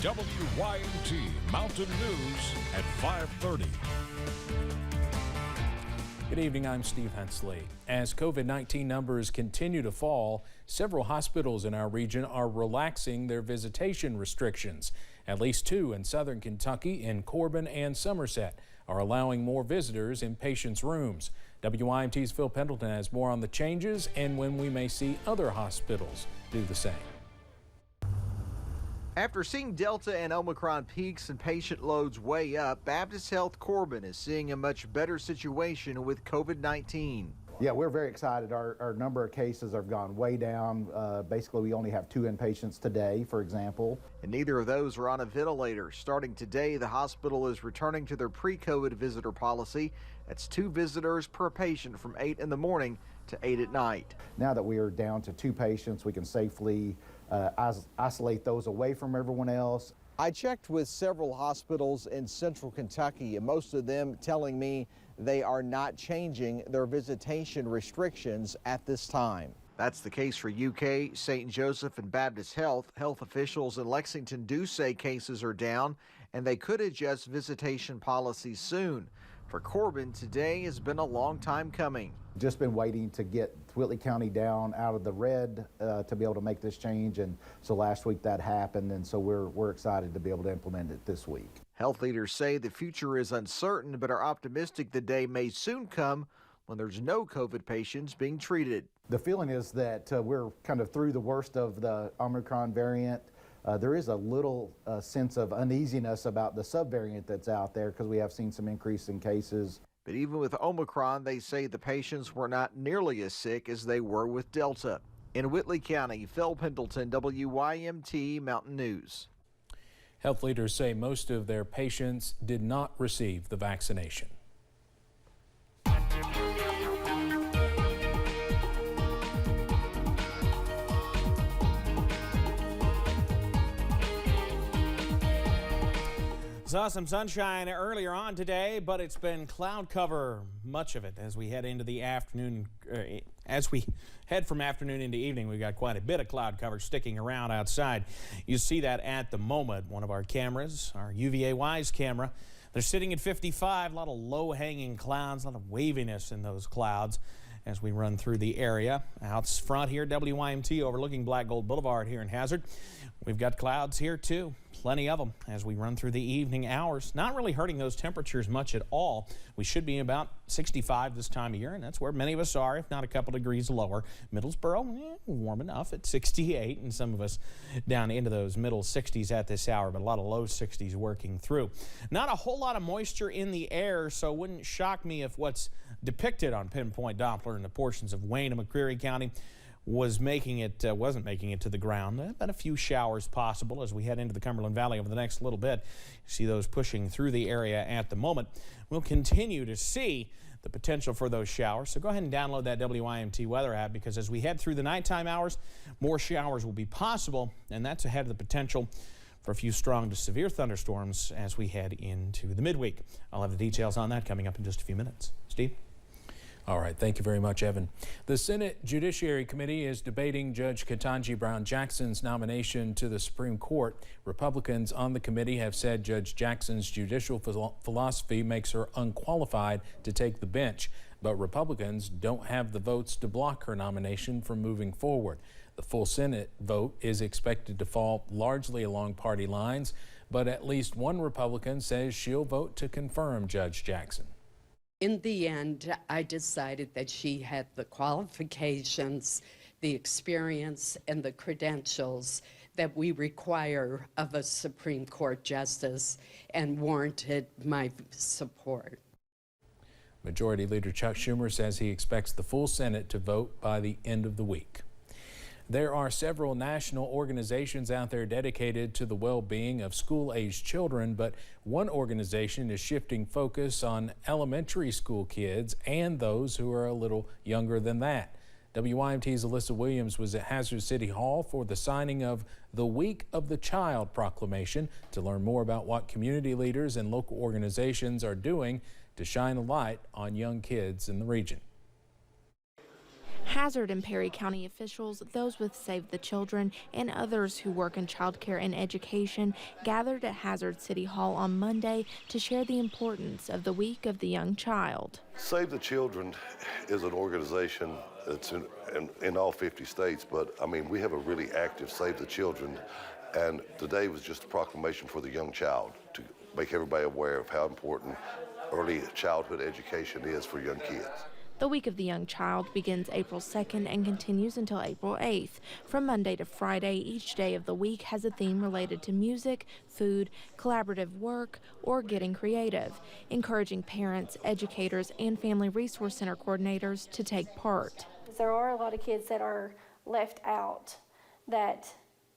WYMT Mountain News at 5:30. Good evening, I'm Steve Hensley. As COVID-19 numbers continue to fall, several hospitals in our region are relaxing their visitation restrictions. At least two in southern Kentucky, in Corbin and Somerset, are allowing more visitors in patients' rooms. WYMT's Phil Pendleton has more on the changes and when we may see other hospitals do the same. After seeing Delta and Omicron peaks and patient loads way up, Baptist Health Corbin is seeing a much better situation with COVID-19. Yeah, we're very excited. Our number of cases have gone way down. Basically, we only have 2 inpatients today, for example. And neither of those are on a ventilator. Starting today, the hospital is returning to their pre-COVID visitor policy. That's 2 visitors per patient from 8 in the morning to 8 at night. Now that we are down to 2 patients, we can safely isolate those away from everyone else. I checked with several hospitals in central Kentucky, and most of them telling me they are not changing their visitation restrictions at this time. That's the case for UK, St. Joseph, and Baptist Health. Health officials in Lexington do say cases are down, and they could adjust visitation policies soon. For Corbin, today has been a long time coming. Just been waiting to get Whitley County down out of the red to be able to make this change, and so last week that happened, and so we're excited to be able to implement it this week. Health leaders say the future is uncertain, but are optimistic the day may soon come when there's no COVID patients being treated. The feeling is that we're kind of through the worst of the Omicron variant. There is a little sense of uneasiness about the subvariant that's out there because we have seen some increase in cases. But even with Omicron, they say the patients were not nearly as sick as they were with Delta. In Whitley County, Phil Pendleton, WYMT Mountain News. Health leaders say most of their patients did not receive the vaccination. Saw some sunshine earlier on today, but it's been cloud cover, much of it, as we head into the afternoon. As we head from afternoon into evening, we've got quite a bit of cloud cover sticking around outside. You see that at the moment. One of our cameras, our UVA WISE camera, they're sitting at 55. A lot of low-hanging clouds, a lot of waviness in those clouds as we run through the area. Out front here, WYMT overlooking Black Gold Boulevard here in Hazard. We've got clouds here too, plenty of them as we run through the evening hours. Not really hurting those temperatures much at all. We should be about 65 this time of year, and that's where many of us are, if not a couple degrees lower. Middlesboro, warm enough at 68, and some of us down into those middle 60s at this hour, but a lot of low 60s working through. Not a whole lot of moisture in the air, so it wouldn't shock me if what's depicted on pinpoint Doppler in the portions of Wayne and McCreary County wasn't making it to the ground. Been a few showers possible as we head into the Cumberland Valley over the next little bit. You see those pushing through the area at the moment. We'll continue to see the potential for those showers. So go ahead and download that WYMT weather app, because as we head through the nighttime hours, more showers will be possible, and that's ahead of the potential for a few strong to severe thunderstorms as we head into the midweek. I'll have the details on that coming up in just a few minutes. Steve? All right, thank you very much, Evan. The Senate Judiciary Committee is debating Judge Ketanji Brown Jackson's nomination to the Supreme Court. Republicans on the committee have said Judge Jackson's judicial philosophy makes her unqualified to take the bench, but Republicans don't have the votes to block her nomination from moving forward. The full Senate vote is expected to fall largely along party lines, but at least one Republican says she'll vote to confirm Judge Jackson. In the end, I decided that she had the qualifications, the experience, and the credentials that we require of a Supreme Court justice, and warranted my support. Majority Leader Chuck Schumer says he expects the full Senate to vote by the end of the week. There are several national organizations out there dedicated to the well-being of school-aged children, but one organization is shifting focus on elementary school kids and those who are a little younger than that. WYMT's Alyssa Williams was at Hazard City Hall for the signing of the Week of the Child proclamation to learn more about what community leaders and local organizations are doing to shine a light on young kids in the region. Hazard and Perry County officials, those with Save the Children, and others who work in child care and education gathered at Hazard City Hall on Monday to share the importance of the Week of the Young Child. Save the Children is an organization that's in all 50 states, but I mean, we have a really active Save the Children, and today was just a proclamation for the young child to make everybody aware of how important early childhood education is for young kids. The Week of the Young Child begins April 2nd and continues until April 8th. From Monday to Friday, each day of the week has a theme related to music, food, collaborative work, or getting creative, encouraging parents, educators, and Family Resource Center coordinators to take part. There are a lot of kids that are left out that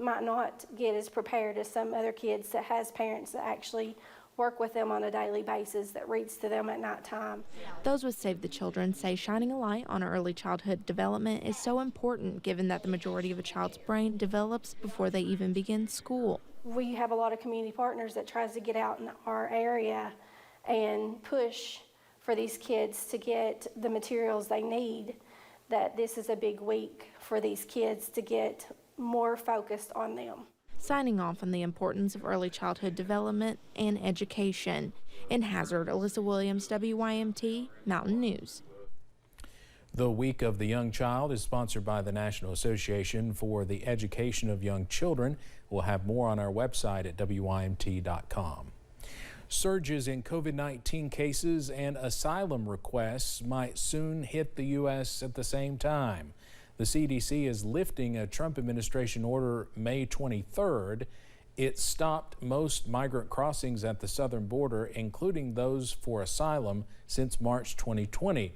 might not get as prepared as some other kids that has parents that actually work with them on a daily basis, that reads to them at nighttime. Those with Save the Children say shining a light on early childhood development is so important, given that the majority of a child's brain develops before they even begin school. We have a lot of community partners that tries to get out in our area and push for these kids to get the materials they need, that this is a big week for these kids to get more focused on them. Signing off on the importance of early childhood development and education. In Hazard, Alyssa Williams, WYMT Mountain News. The Week of the Young Child is sponsored by the National Association for the Education of Young Children. We'll have more on our website at WYMT.com. Surges in COVID-19 cases and asylum requests might soon hit the U.S. at the same time. The CDC is lifting a Trump administration order May 23rd. It stopped most migrant crossings at the southern border, including those for asylum, since March 2020.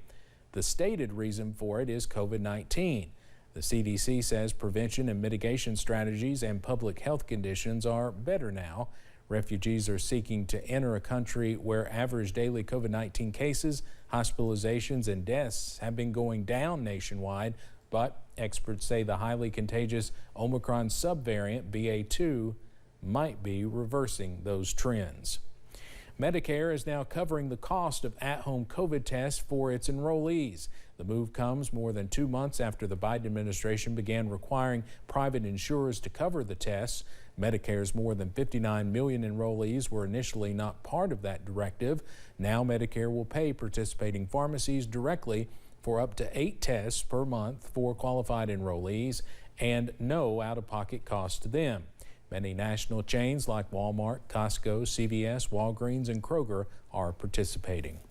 The stated reason for it is COVID-19. The CDC says prevention and mitigation strategies and public health conditions are better now. Refugees are seeking to enter a country where average daily COVID-19 cases, hospitalizations, and deaths have been going down nationwide. But experts say the highly contagious Omicron subvariant BA2 might be reversing those trends. Medicare is now covering the cost of at-home COVID tests for its enrollees. The move comes more than 2 months after the Biden administration began requiring private insurers to cover the tests. Medicare's more than 59 million enrollees were initially not part of that directive. Now Medicare will pay participating pharmacies directly for up to 8 tests per month for qualified enrollees and no out-of-pocket cost to them. Many national chains like Walmart, Costco, CVS, Walgreens, and Kroger are participating.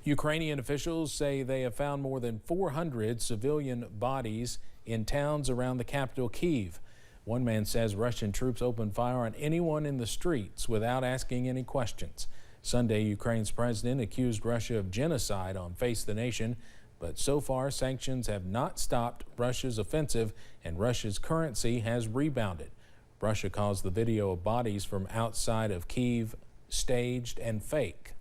Ukrainian officials say they have found more than 400 civilian bodies in towns around the capital, Kyiv. One man says Russian troops opened fire on anyone in the streets without asking any questions. Sunday, Ukraine's president accused Russia of genocide on Face the Nation, but so far sanctions have not stopped Russia's offensive and Russia's currency has rebounded. Russia calls the video of bodies from outside of Kyiv staged and fake.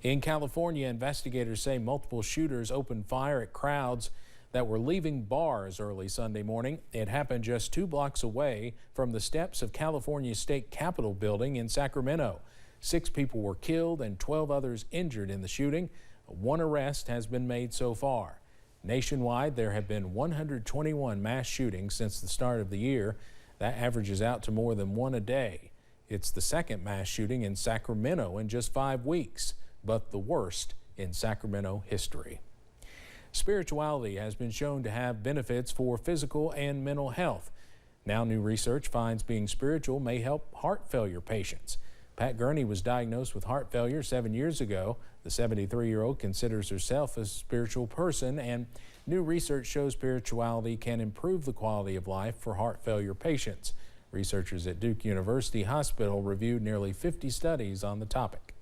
In California, investigators say multiple shooters opened fire at crowds that were leaving bars early Sunday morning. It happened just 2 blocks away from the steps of California's state capitol building in Sacramento. 6 people were killed and 12 others injured in the shooting. 1 arrest has been made so far. Nationwide, there have been 121 mass shootings since the start of the year. That averages out to more than 1 a day. It's the second mass shooting in Sacramento in just 5 weeks, but the worst in Sacramento history. Spirituality has been shown to have benefits for physical and mental health. Now new research finds being spiritual may help heart failure patients. Pat Gurney was diagnosed with heart failure 7 years ago. The 73-year-old considers herself a spiritual person, and new research shows spirituality can improve the quality of life for heart failure patients. Researchers at Duke University Hospital reviewed nearly 50 studies on the topic.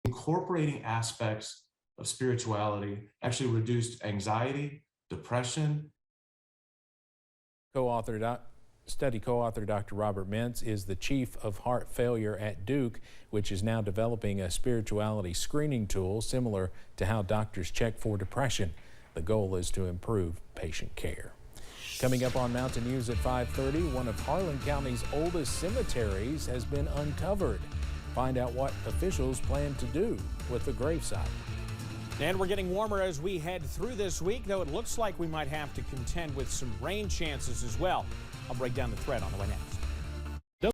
Incorporating aspects of spirituality actually reduced anxiety, depression. Study co-author Dr. Robert Mintz is the chief of heart failure at Duke, which is now developing a spirituality screening tool similar to how doctors check for depression. The goal is to improve patient care. Coming up on Mountain News at 5:30, one of Harlan County's oldest cemeteries has been uncovered. Find out what officials plan to do with the gravesite. And we're getting warmer as we head through this week, though it looks like we might have to contend with some rain chances as well. I'll break down the threat on the way next.